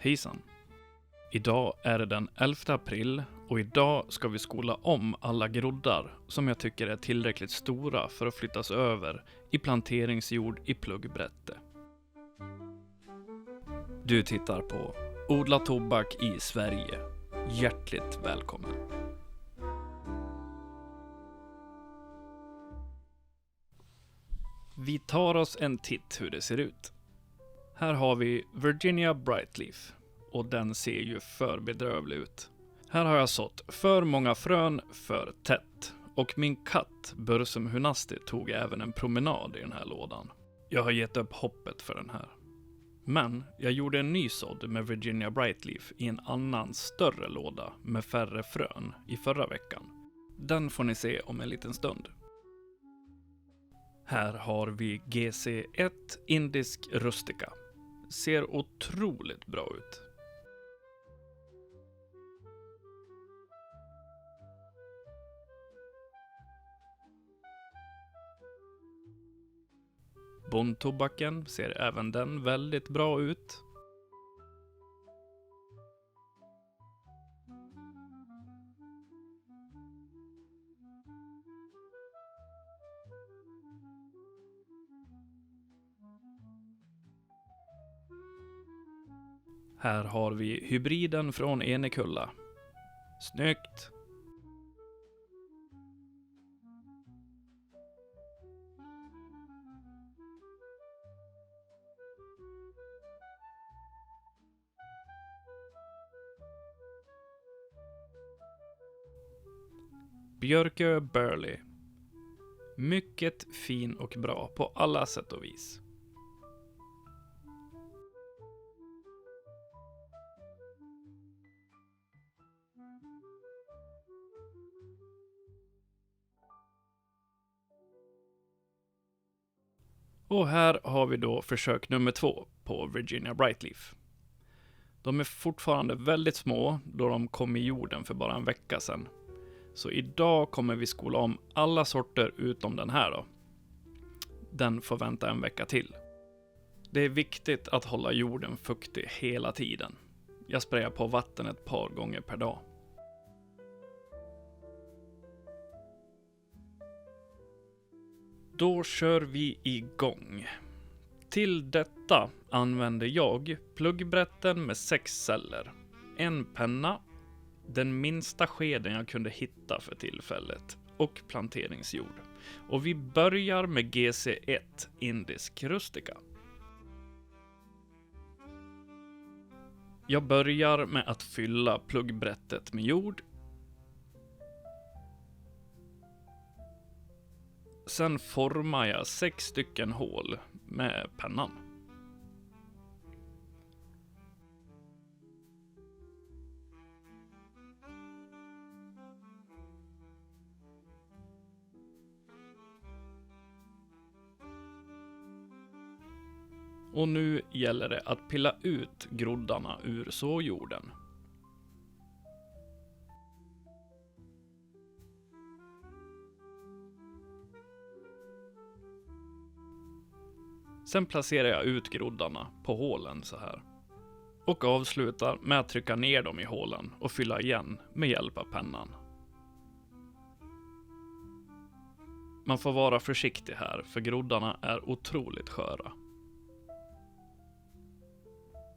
Hejsan! Idag är det den 11 april och idag ska vi skola om alla groddar som jag tycker är tillräckligt stora för att flyttas över i planteringsjord i pluggbrätte. Du tittar på Odla tobak i Sverige. Hjärtligt välkommen! Vi tar oss en titt hur det ser ut. Här har vi Virginia Brightleaf och den ser ju för bedrövlig ut. Här har jag sått för många frön för tätt och min katt Bursum Hunasti tog även en promenad i den här lådan. Jag har gett upp hoppet för den här. Men jag gjorde en ny sådd med Virginia Brightleaf i en annan större låda med färre frön i förra veckan. Den får ni se om en liten stund. Här har vi GC1 Indisk Rustica. Ser otroligt bra ut. Bondtobaken ser även den väldigt bra ut. Här har vi hybriden från Enekulla. Snyggt! Björkö Burley. Mycket fin och bra på alla sätt och vis. Och här har vi då försök nummer 2 på Virginia Brightleaf. De är fortfarande väldigt små då de kom i jorden för bara en vecka sedan. Så idag kommer vi skola om alla sorter utom den här då. Den får vänta en vecka till. Det är viktigt att hålla jorden fuktig hela tiden. Jag sprayar på vatten ett par gånger per dag. Då kör vi igång. Till detta använder jag pluggbrätten med 6 celler, en penna, den minsta skeden jag kunde hitta för tillfället och planteringsjord. Och vi börjar med GC1 Indisk Rustica. Jag börjar med att fylla pluggbrättet med jord. Sen formar jag 6 stycken hål med pennan. Och nu gäller det att pilla ut groddarna ur såjorden. Sen placerar jag ut groddarna på hålen så här. Och avslutar med att trycka ner dem i hålen och fylla igen med hjälp av pennan. Man får vara försiktig här för groddarna är otroligt sköra.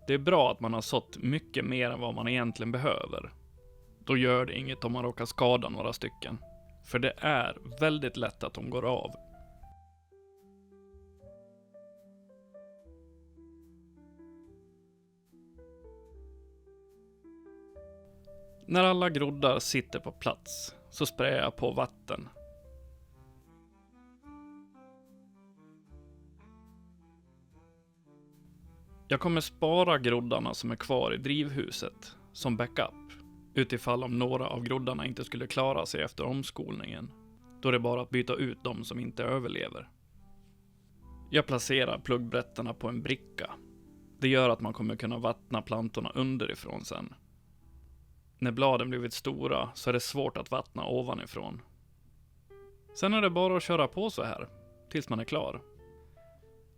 Det är bra att man har sått mycket mer än vad man egentligen behöver. Då gör det inget om man råkar skada några stycken. För det är väldigt lätt att de går av. När alla groddar sitter på plats så sprayar jag på vatten. Jag kommer spara groddarna som är kvar i drivhuset som backup utifall om några av groddarna inte skulle klara sig efter omskolningen. Då är det bara att byta ut de som inte överlever. Jag placerar pluggbrätterna på en bricka. Det gör att man kommer kunna vattna plantorna underifrån sen. När bladen blivit stora så är det svårt att vattna ovanifrån. Sen är det bara att köra på så här tills man är klar.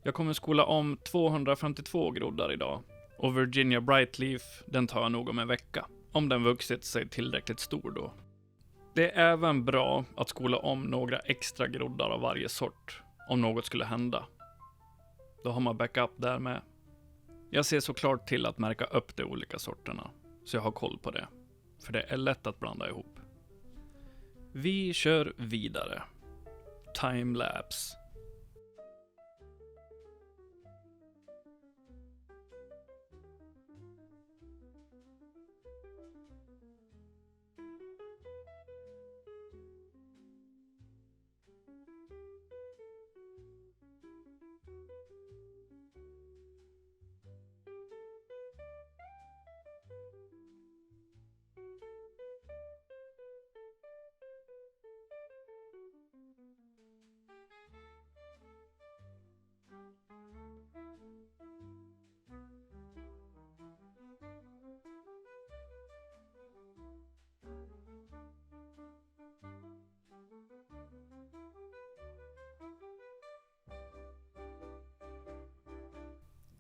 Jag kommer skola om 252 groddar idag Och Virginia Brightleaf, den tar jag nog om en vecka. Om den vuxit sig tillräckligt stor då. Det är även bra att skola om några extra groddar av varje sort, om något skulle hända. Då har man backup där med. Jag ser såklart till att märka upp de olika sorterna, så jag har koll på det. För det är lätt att blanda ihop. Vi kör vidare. Timelapse.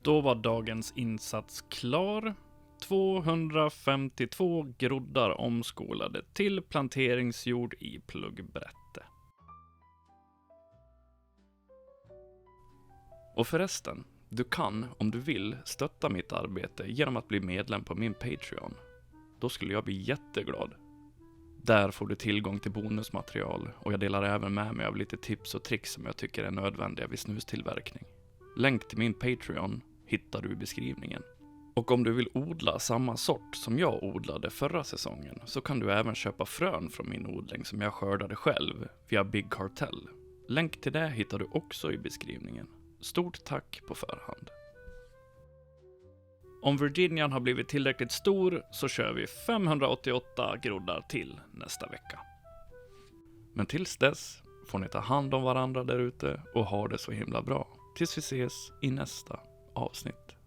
Då var dagens insats klar. 252 groddar omskolade till planteringsjord i pluggbrätte. Och förresten, du kan, om du vill, stötta mitt arbete genom att bli medlem på min Patreon. Då skulle jag bli jätteglad. Där får du tillgång till bonusmaterial och jag delar även med mig av lite tips och tricks som jag tycker är nödvändiga vid snustillverkning. Länk till min Patreon hittar du i beskrivningen. Och om du vill odla samma sort som jag odlade förra säsongen så kan du även köpa frön från min odling som jag skördade själv via Big Cartel. Länk till det hittar du också i beskrivningen. Stort tack på förhand. Om Virginian har blivit tillräckligt stor så kör vi 588 groddar till nästa vecka. Men tills dess får ni ta hand om varandra där ute och ha det så himla bra. Tills vi ses i nästa avsnitt.